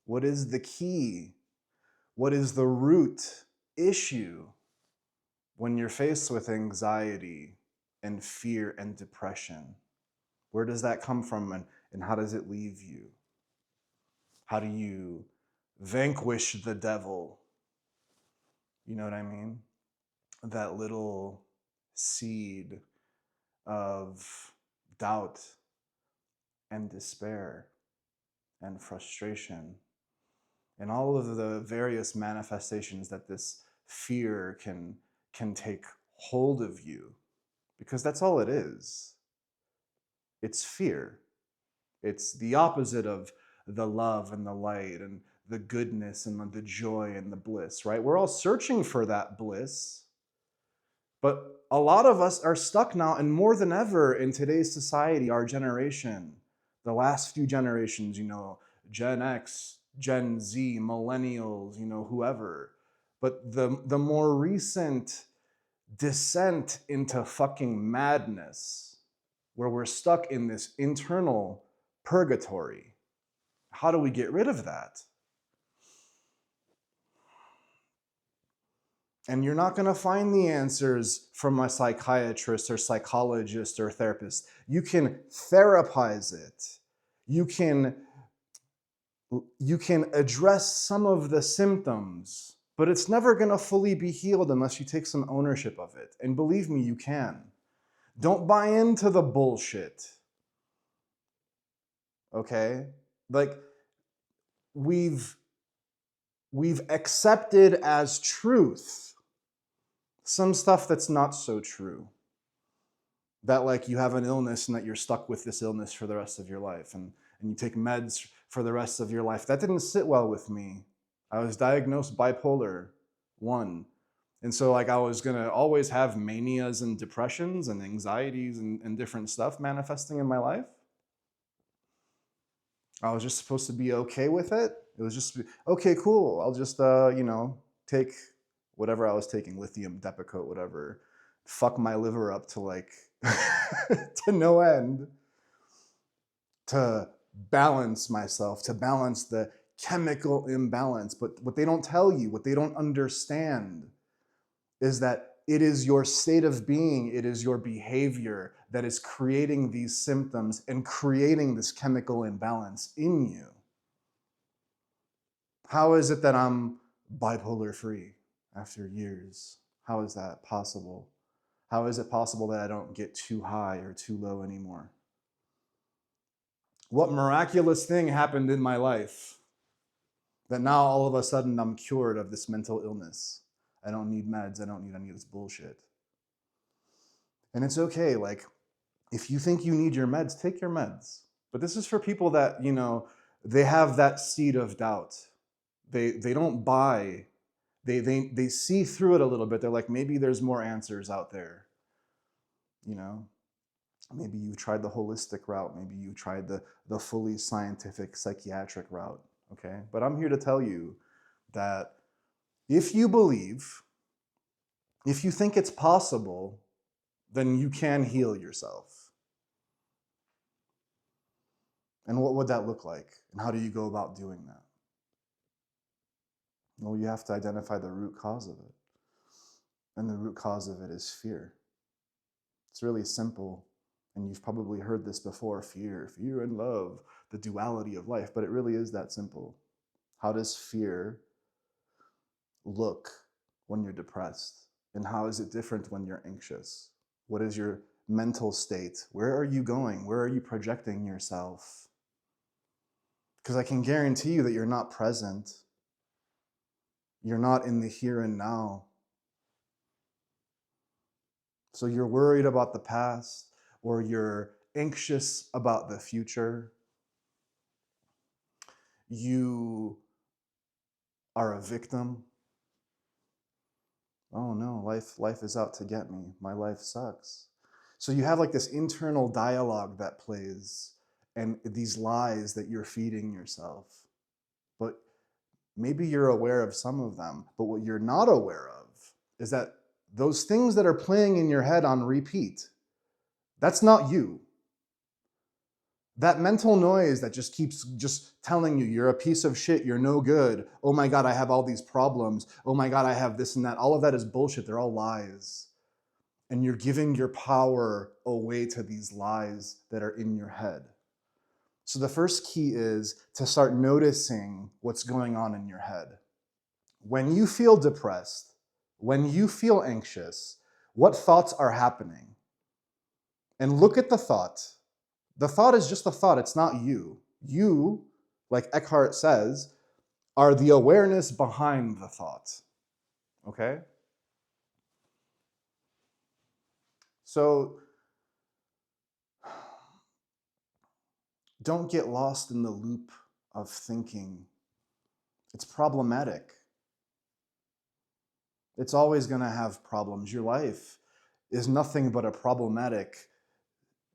What is the key? What is the root issue when you're faced with anxiety and fear and depression? Where does that come from, and how does it leave you? How do you vanquish the devil? You know what I mean? That little seed of doubt and despair and frustration and all of the various manifestations that this fear can take hold of you, because that's all it is. It's fear. It's the opposite of the love and the light and the goodness and the joy and the bliss, right? We're all searching for that bliss, but a lot of us are stuck now, and more than ever in today's society, our generation, the last few generations, Gen X, Gen Z, millennials, whoever. But the more recent descent into fucking madness, where we're stuck in this internal purgatory. How do we get rid of that? And you're not going to find the answers from a psychiatrist or psychologist or therapist. You can therapize it. You can address some of the symptoms, but it's never going to fully be healed unless you take some ownership of it. And believe me, you can. Don't buy into the bullshit. Okay? Like, we've accepted as truth some stuff that's not so true. That, like, you have an illness and that you're stuck with this illness for the rest of your life, and you take meds for the rest of your life. That didn't sit well with me. I was diagnosed bipolar 1. And so, like, I was gonna always have manias and depressions and anxieties and different stuff manifesting in my life. I was just supposed to be okay with it. It was just, okay, cool. I'll just, take whatever I was taking, lithium, Depakote, whatever, fuck my liver up to like, to no end, to balance myself, to balance the chemical imbalance. But what they don't tell you, what they don't understand, is that it is your state of being, it is your behavior that is creating these symptoms and creating this chemical imbalance in you. How is it that I'm bipolar free after years? How is that possible? How is it possible that I don't get too high or too low anymore? What miraculous thing happened in my life that now all of a sudden I'm cured of this mental illness? I don't need meds. I don't need any of this bullshit. And it's okay. Like, if you think you need your meds, take your meds. But this is for people that, they have that seed of doubt. They don't buy. They see through it a little bit. They're like, maybe there's more answers out there. Maybe you tried the holistic route. Maybe you tried the fully scientific psychiatric route. Okay? But I'm here to tell you that if you believe, if you think it's possible, then you can heal yourself. And what would that look like? And how do you go about doing that? Well, you have to identify the root cause of it. And the root cause of it is fear. It's really simple. And you've probably heard this before: fear and love, the duality of life. But it really is that simple. How does fear look when you're depressed? And how is it different when you're anxious? What is your mental state? Where are you going? Where are you projecting yourself? Because I can guarantee you that you're not present. You're not in the here and now. So you're worried about the past, or you're anxious about the future. You are a victim. Oh no, life is out to get me. My life sucks. So you have like this internal dialogue that plays, and these lies that you're feeding yourself. But maybe you're aware of some of them, but what you're not aware of is that those things that are playing in your head on repeat, that's not you. That mental noise that just keeps just telling you you're a piece of shit, you're no good. Oh my God, I have all these problems. Oh my God, I have this and that. All of that is bullshit. They're all lies. And you're giving your power away to these lies that are in your head. So the first key is to start noticing what's going on in your head. When you feel depressed, when you feel anxious, what thoughts are happening? And look at the thought. The thought is just a thought, it's not you. You, like Eckhart says, are the awareness behind the thought. Okay? So don't get lost in the loop of thinking. It's problematic. It's always going to have problems. Your life is nothing but a problematic,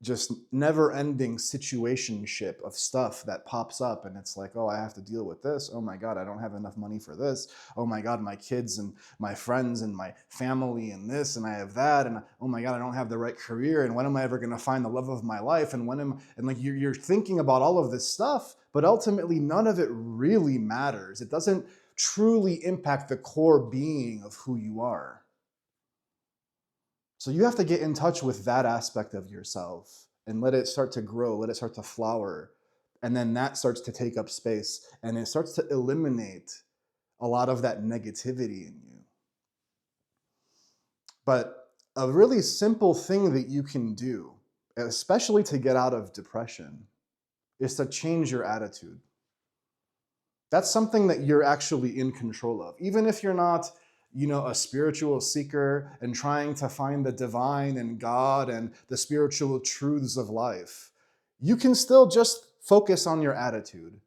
just never-ending situationship of stuff that pops up, and it's like, oh, I have to deal with this. Oh my God, I don't have enough money for this. Oh my God, my kids and my friends and my family and this, and I have that, and oh my God, I don't have the right career, and when am I ever going to find the love of my life, and like you're thinking about all of this stuff, but ultimately none of it really matters. It doesn't truly impact the core being of who you are. So you have to get in touch with that aspect of yourself and let it start to grow, let it start to flower. And then that starts to take up space and it starts to eliminate a lot of that negativity in you. But a really simple thing that you can do, especially to get out of depression, is to change your attitude. That's something that you're actually in control of. Even if you're not, a spiritual seeker and trying to find the divine and God and the spiritual truths of life, you can still just focus on your attitude.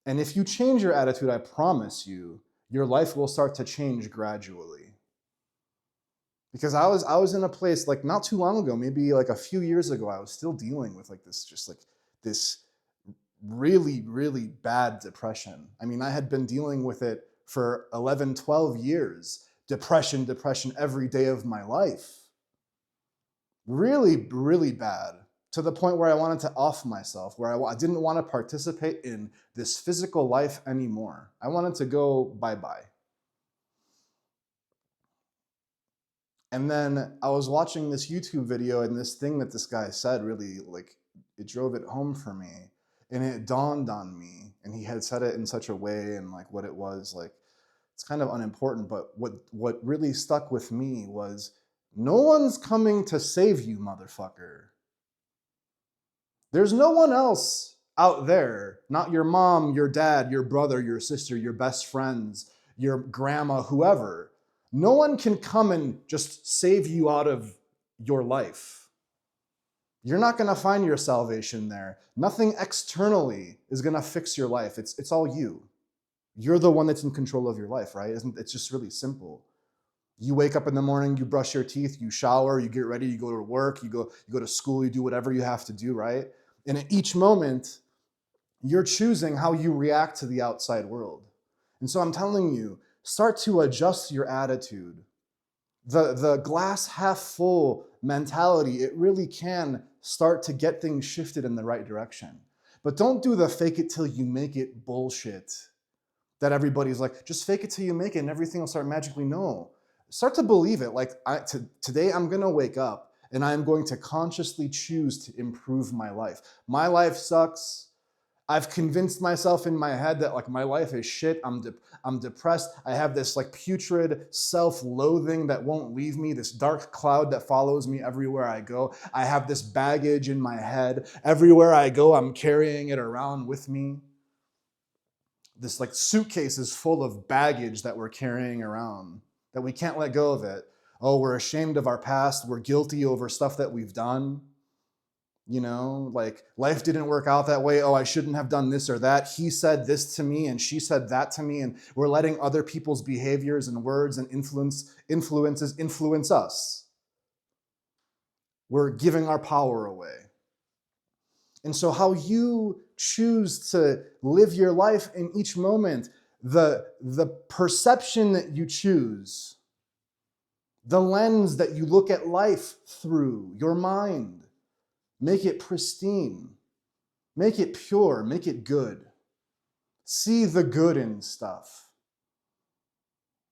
And if you change your attitude, I promise you, your life will start to change gradually. Because I was in a place like not too long ago, maybe like a few years ago, I was still dealing with this really, really bad depression. I mean, I had been dealing with it for 11, 12 years. Depression every day of my life. Really, really bad. To the point where I wanted to off myself, where I didn't want to participate in this physical life anymore. I wanted to go bye-bye. And then I was watching this YouTube video and this thing that this guy said really, it drove it home for me. And it dawned on me, and he had said it in such a way, and what it was, it's kind of unimportant, but what really stuck with me was, no one's coming to save you, motherfucker. There's no one else out there, not your mom, your dad, your brother, your sister, your best friends, your grandma, whoever. No one can come and just save you out of your life. You're not going to find your salvation there. Nothing externally is going to fix your life. It's all you. You're the one that's in control of your life, right? It's just really simple. You wake up in the morning, you brush your teeth, you shower, you get ready, you go to work, you go to school, you do whatever you have to do, right? And at each moment, you're choosing how you react to the outside world. And so I'm telling you, start to adjust your attitude. The glass half full mentality, it really can start to get things shifted in the right direction. But don't do the fake it till you make it bullshit that everybody's like, just fake it till you make it and everything will start magically. No. Start to believe it. Today I'm going to wake up and I'm going to consciously choose to improve my life. My life sucks. I've convinced myself in my head that my life is shit. I'm depressed. I have this putrid self-loathing that won't leave me, this dark cloud that follows me everywhere I go. I have this baggage in my head. Everywhere I go, I'm carrying it around with me. This suitcase is full of baggage that we're carrying around, that we can't let go of it. Oh, we're ashamed of our past. We're guilty over stuff that we've done. Life didn't work out that way. Oh, I shouldn't have done this or that. He said this to me and she said that to me. And we're letting other people's behaviors and words and influences influence us. We're giving our power away. And so how you choose to live your life in each moment, the perception that you choose, the lens that you look at life through, your mind, make it pristine. Make it pure, make it good. See the good in stuff.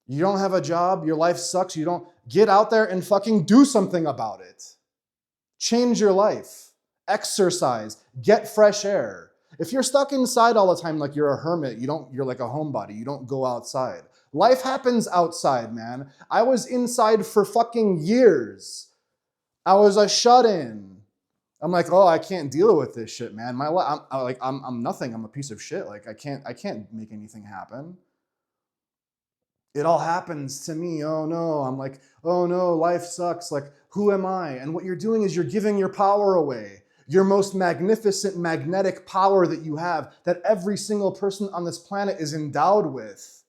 You don't have a job, your life sucks, you don't get out there and fucking do something about it. Change your life. Exercise. Get fresh air. If you're stuck inside all the time like you're a hermit, you're like a homebody, you don't go outside. Life happens outside, man. I was inside for fucking years. I was a shut-in. I'm like, oh, I can't deal with this shit, man. My life, I'm nothing. I'm a piece of shit. Like I can't make anything happen. It all happens to me. Oh no. I'm like, oh no, life sucks. Like, who am I? And what you're doing is you're giving your power away. Your most magnificent magnetic power that you have, that every single person on this planet is endowed with.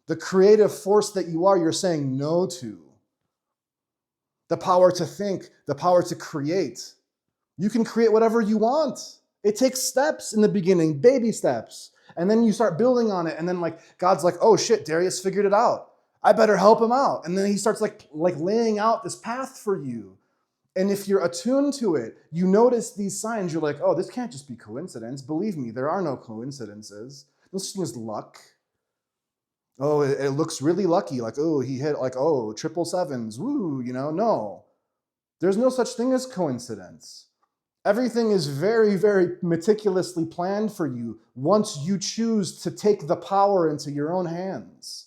The creative force that you are, you're saying no to. The power to think, the power to create. You can create whatever you want. It takes steps in the beginning, baby steps. And then you start building on it. And then like God's like, oh shit, Darius figured it out. I better help him out. And then he starts like laying out this path for you. And if you're attuned to it, you notice these signs. You're like, oh, this can't just be coincidence. Believe me, there are no coincidences. This thing is luck. Oh, it looks really lucky. Like, oh, he hit like, oh, 777s. Woo, no. There's no such thing as coincidence. Everything is very, very meticulously planned for you once you choose to take the power into your own hands.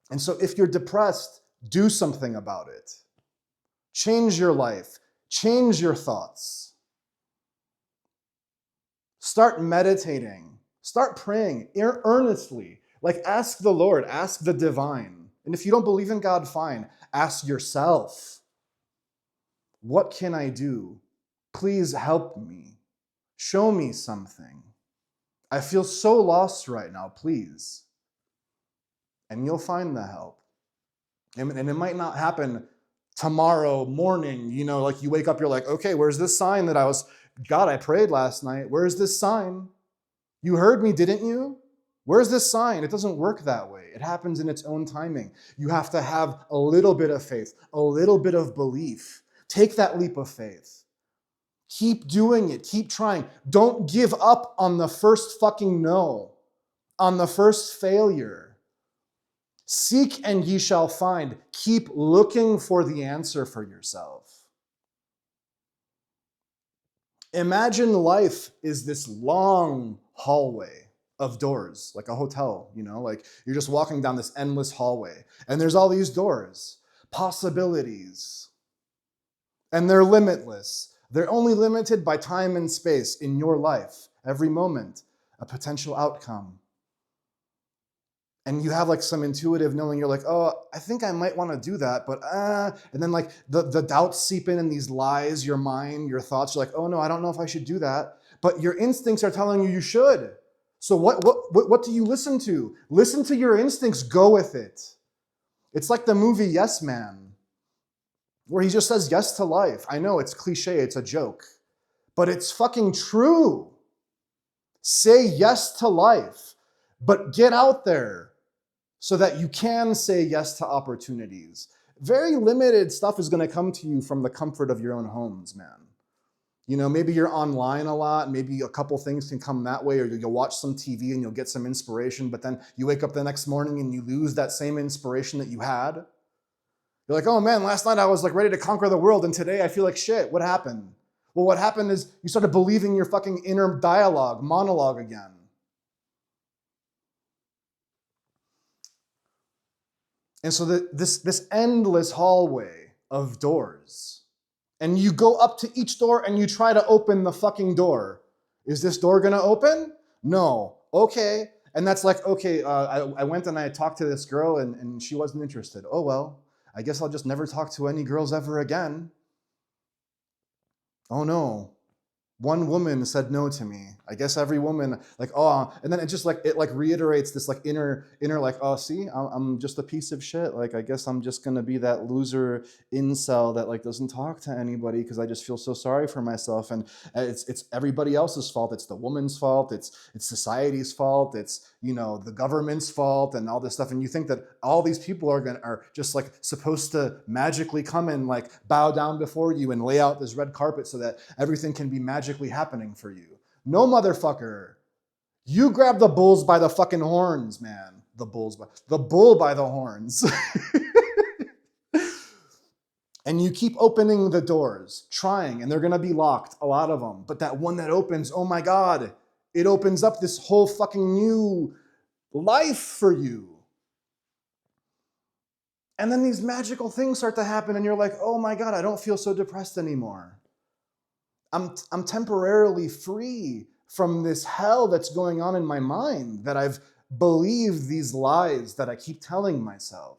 And so if you're depressed, do something about it. Change your life. Change your thoughts. Start meditating. Start praying earnestly. Like ask the Lord, ask the divine. And if you don't believe in God, fine. Ask yourself, what can I do? Please help me. Show me something. I feel so lost right now, please. And you'll find the help. And it might not happen tomorrow morning, like you wake up, you're like, okay, where's this sign that God, I prayed last night. Where's this sign? You heard me, didn't you? Where's this sign? It doesn't work that way. It happens in its own timing. You have to have a little bit of faith, a little bit of belief. Take that leap of faith. Keep doing it. Keep trying. Don't give up on the first fucking no, on the first failure. Seek and ye shall find. Keep looking for the answer for yourself. Imagine life is this long hallway of doors, like a hotel, like you're just walking down this endless hallway and there's all these doors, possibilities, and they're limitless. They're only limited by time and space in your life. Every moment, a potential outcome. And you have like some intuitive knowing, you're like, oh, I think I might want to do that, but and then like the doubts seep in these lies, your mind, your thoughts, you're like, oh no, I don't know if I should do that. But your instincts are telling you should. So what do you listen to? Listen to your instincts, go with it. It's like the movie Yes Man, where he just says yes to life. I know it's cliche, it's a joke, but it's fucking true. Say yes to life, but get out there so that you can say yes to opportunities. Very limited stuff is going to come to you from the comfort of your own homes, man. Maybe you're online a lot, maybe a couple things can come that way, or you'll watch some TV and you'll get some inspiration, but then you wake up the next morning and you lose that same inspiration that you had. You're like, oh man, last night I was like ready to conquer the world and today I feel like shit. What happened? Well, what happened is you started believing your fucking inner monologue again. And so this endless hallway of doors, and you go up to each door and you try to open the fucking door. Is this door gonna open? No. Okay. And that's like, okay, I went and I talked to this girl and she wasn't interested. Oh well, I guess I'll just never talk to any girls ever again. Oh no. One woman said no to me. I guess every woman, like, oh, and then it reiterates this like inner like, oh, see, I'm just a piece of shit. Like, I guess I'm just gonna be that loser incel that like doesn't talk to anybody because I just feel so sorry for myself. And it's everybody else's fault. It's the woman's fault. It's society's fault. It's the government's fault and all this stuff. And you think that all these people are just like supposed to magically come and like bow down before you and lay out this red carpet so that everything can be magically magically happening for you. No, motherfucker. You grab the bulls by the fucking horns, man. The bull by the horns. And you keep opening the doors, trying, and they're going to be locked, a lot of them. But that one that opens, oh my God, it opens up this whole fucking new life for you. And then these magical things start to happen and you're like, oh my God, I don't feel so depressed anymore. I'm temporarily free from this hell that's going on in my mind, that I've believed these lies that I keep telling myself.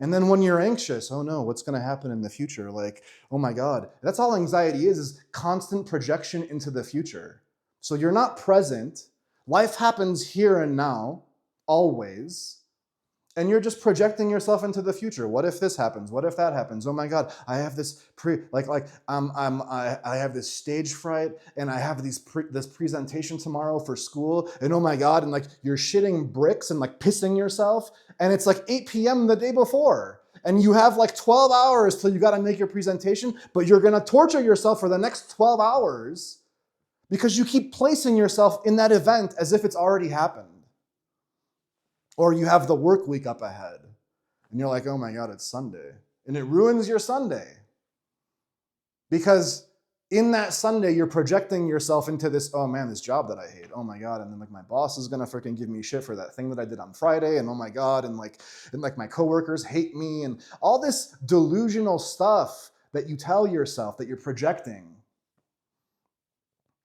And then when you're anxious, oh no, what's going to happen in the future? Like, oh my God, that's all anxiety is constant projection into the future. So you're not present. Life happens here and now, always. And you're just projecting yourself into the future. What if this happens? What if that happens? Oh my God, I have this I have this stage fright, and I have this presentation tomorrow for school, and oh my God, and like you're shitting bricks and like pissing yourself, and it's like 8 p.m. the day before, and you have like 12 hours till you got to make your presentation, but you're gonna torture yourself for the next 12 hours because you keep placing yourself in that event as if it's already happened. Or you have the work week up ahead, and you're like, oh my God, it's Sunday. And it ruins your Sunday. Because in that Sunday, you're projecting yourself into this, oh man, this job that I hate. Oh my God, and then like my boss is gonna freaking give me shit for that thing that I did on Friday, and oh my God, and like my coworkers hate me, and all this delusional stuff that you tell yourself that you're projecting.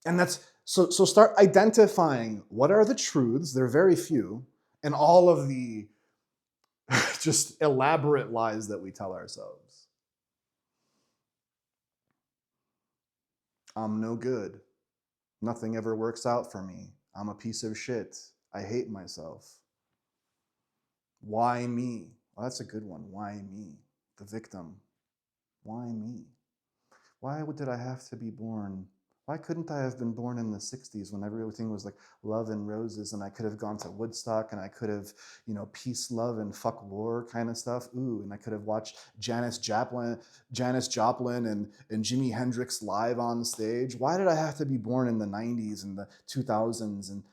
And that's, so start identifying what are the truths, they're very few, and all of the just elaborate lies that we tell ourselves. I'm no good. Nothing ever works out for me. I'm a piece of shit. I hate myself. Why me? Well, that's a good one. Why me? The victim. Why me? Why did I have to be born? Why couldn't I have been born in the 60s when everything was like love and roses, and I could have gone to Woodstock, and I could have, peace, love, and fuck war kind of stuff. Ooh, and I could have watched Janis Joplin and Jimi Hendrix live on stage. Why did I have to be born in the 90s and the 2000s and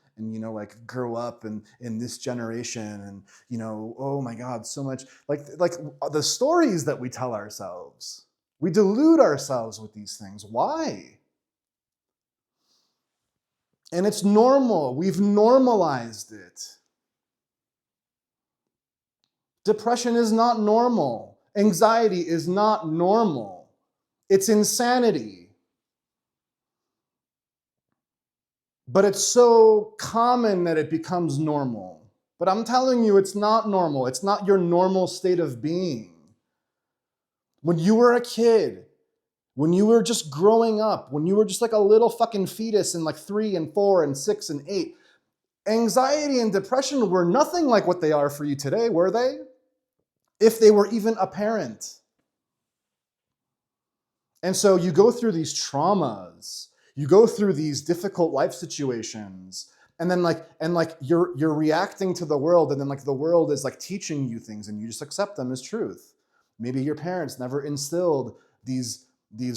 like grow up in this generation, and oh my God, so much like the stories that we tell ourselves. We delude ourselves with these things. Why? And it's normal. We've normalized it. Depression is not normal. Anxiety is not normal. It's insanity. But it's so common that it becomes normal. But I'm telling you, it's not normal. It's not your normal state of being. When you were a kid, when you were just growing up, when you were just like a little fucking fetus in like 3 and 4 and 6 and 8, anxiety and depression were nothing like what they are for you today, were they? If they were even apparent. And so you go through these traumas, you go through these difficult life situations, and then you're reacting to the world, and then like the world is like teaching you things, and you just accept them as truth. Maybe your parents never instilled these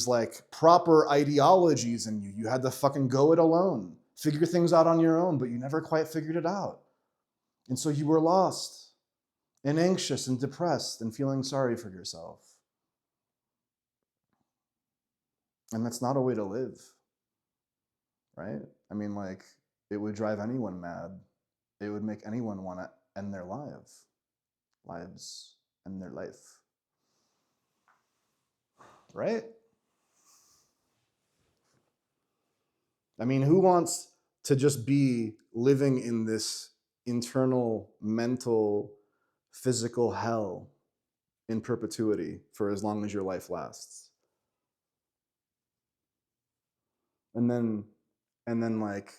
like proper ideologies in you. You had to fucking go it alone, figure things out on your own, but you never quite figured it out. And so you were lost and anxious and depressed and feeling sorry for yourself. And that's not a way to live, right? I mean, like, it would drive anyone mad. It would make anyone want to end their lives and their life, right? I mean, who wants to just be living in this internal, mental, physical hell in perpetuity for as long as your life lasts? And then like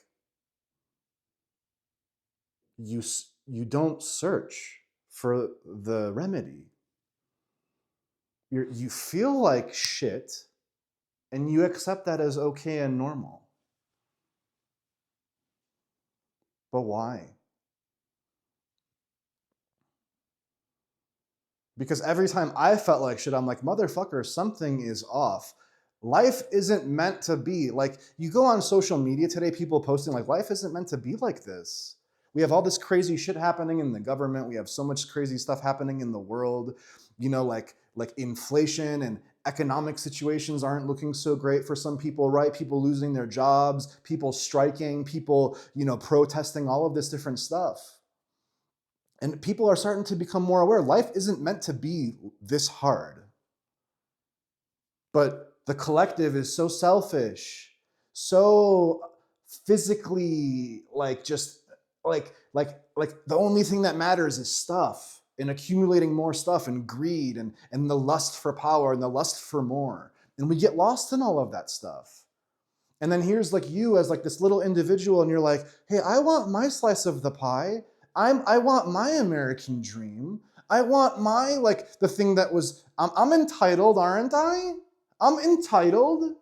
you don't search for the remedy. You feel like shit, and you accept that as okay and normal. But why? Because every time I felt like shit, I'm like, motherfucker, something is off. Life isn't meant to be like, you go on social media today, people posting like, life isn't meant to be like this. We have all this crazy shit happening in the government. We have so much crazy stuff happening in the world. Like inflation and economic situations aren't looking so great for some people, right? People losing their jobs, people striking, people, protesting, all of this different stuff. And people are starting to become more aware. Life isn't meant to be this hard. But the collective is so selfish, so physically like the only thing that matters is stuff and accumulating more stuff and greed and the lust for power and the lust for more. And we get lost in all of that stuff. And then here's like you as like this little individual, and you're like, hey, I want my slice of the pie. I want my American dream. I want my, like, the thing that was, I'm entitled, aren't I? I'm entitled.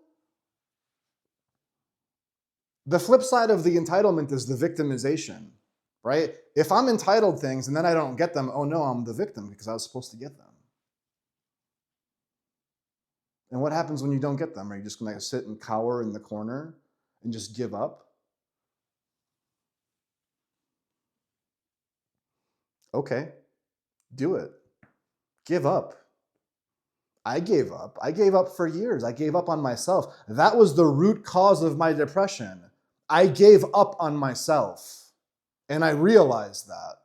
The flip side of the entitlement is the victimization, right? If I'm entitled things and then I don't get them, oh no, I'm the victim because I was supposed to get them. And what happens when you don't get them? Are you just going to sit and cower in the corner and just give up? Okay, do it. Give up. I gave up. I gave up for years. I gave up on myself. That was the root cause of my depression. I gave up on myself. And I realized that.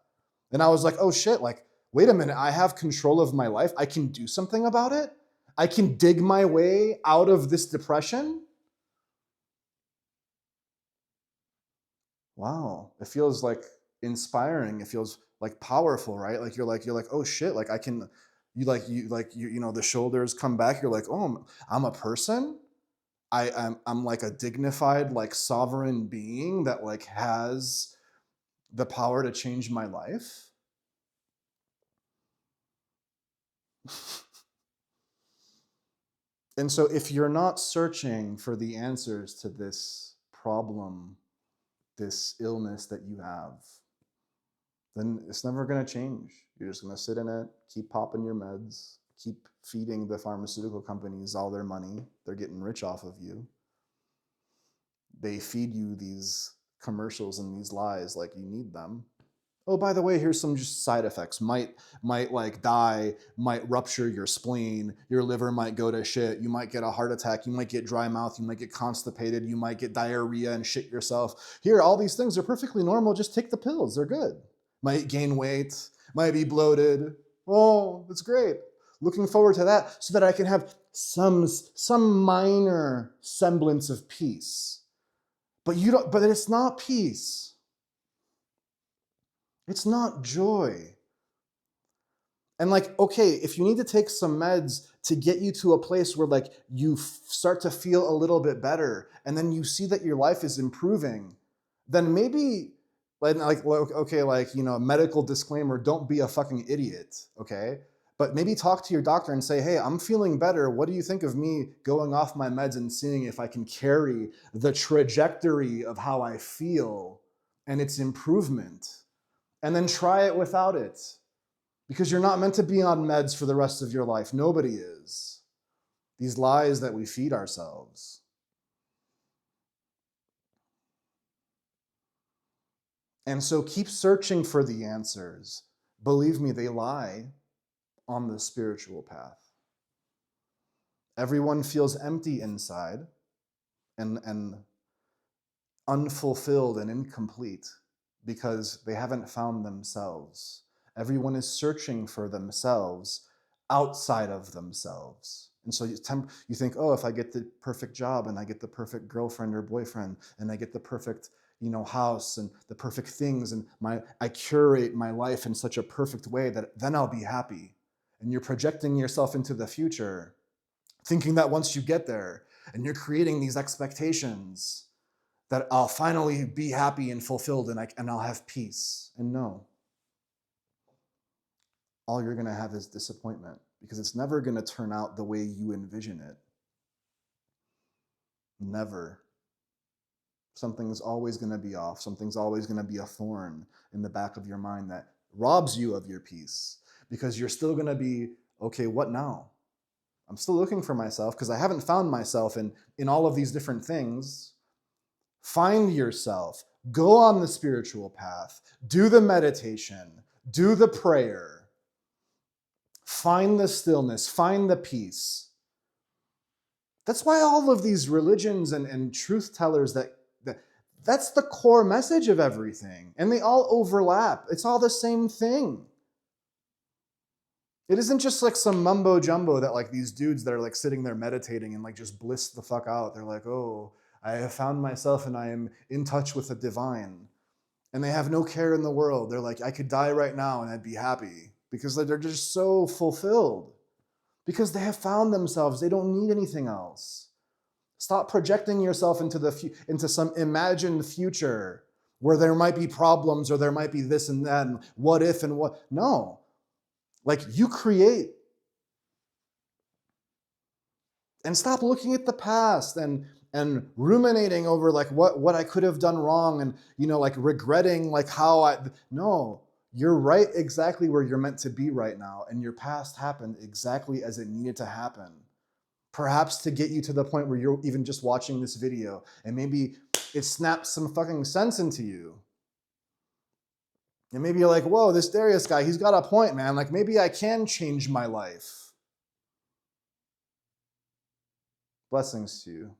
And I was like, oh shit, like, wait a minute, I have control of my life. I can do something about it. I can dig my way out of this depression. Wow, it feels like inspiring. It feels like powerful, right? Like you're like, oh shit, like I can, the shoulders come back. You're like, oh, I'm a person. I'm like a dignified, like sovereign being that like has the power to change my life. And so if you're not searching for the answers to this problem, this illness that you have, then it's never going to change. You're just going to sit in it, keep popping your meds, keep feeding the pharmaceutical companies all their money. They're getting rich off of you. They feed you these commercials and these lies like you need them. Oh, by the way, here's some just side effects. Might like die, might rupture your spleen, your liver might go to shit, you might get a heart attack, you might get dry mouth, you might get constipated, you might get diarrhea and shit yourself. Here, all these things are perfectly normal. Just take the pills. They're good. Might gain weight, might be bloated. Oh, that's great. Looking forward to that so that I can have some minor semblance of peace. But it's not peace. It's not joy. And like, okay, if you need to take some meds to get you to a place where like you start to feel a little bit better, and then you see that your life is improving, then maybe okay, like, medical disclaimer, don't be a fucking idiot, okay? But maybe talk to your doctor and say, hey, I'm feeling better. What do you think of me going off my meds and seeing if I can carry the trajectory of how I feel and its improvement? And then try it without it. Because you're not meant to be on meds for the rest of your life. Nobody is. These lies that we feed ourselves. And so keep searching for the answers. Believe me, they lie on the spiritual path. Everyone feels empty inside and unfulfilled and incomplete because they haven't found themselves. Everyone is searching for themselves outside of themselves. And so you think, oh, if I get the perfect job and I get the perfect girlfriend or boyfriend and I get the perfect house and the perfect things and I curate my life in such a perfect way that then I'll be happy. And you're projecting yourself into the future, thinking that once you get there and you're creating these expectations that I'll finally be happy and fulfilled and I'll have peace. And no, all you're going to have is disappointment because it's never going to turn out the way you envision it. Never. Something's always going to be off. Something's always going to be a thorn in the back of your mind that robs you of your peace because you're still going to be, okay, what now? I'm still looking for myself because I haven't found myself in all of these different things. Find yourself. Go on the spiritual path. Do the meditation. Do the prayer. Find the stillness. Find the peace. That's why all of these religions and truth tellers, that's the core message of everything. And they all overlap. It's all the same thing. It isn't just like some mumbo jumbo that like these dudes that are like sitting there meditating and like just bliss the fuck out. They're like, oh, I have found myself and I am in touch with the divine. And they have no care in the world. They're like, I could die right now and I'd be happy because they're just so fulfilled. Because they have found themselves. They don't need anything else. Stop projecting yourself into some imagined future where there might be problems or there might be this and that and what if and what. No. Like, you create. And stop looking at the past and ruminating over like what I could have done wrong and, you know, like regretting like how no, you're right exactly where you're meant to be right now. And your past happened exactly as it needed to happen. Perhaps to get you to the point where you're even just watching this video and maybe it snaps some fucking sense into you. And maybe you're like, whoa, this Darius guy, he's got a point, man. Like, maybe I can change my life. Blessings to you.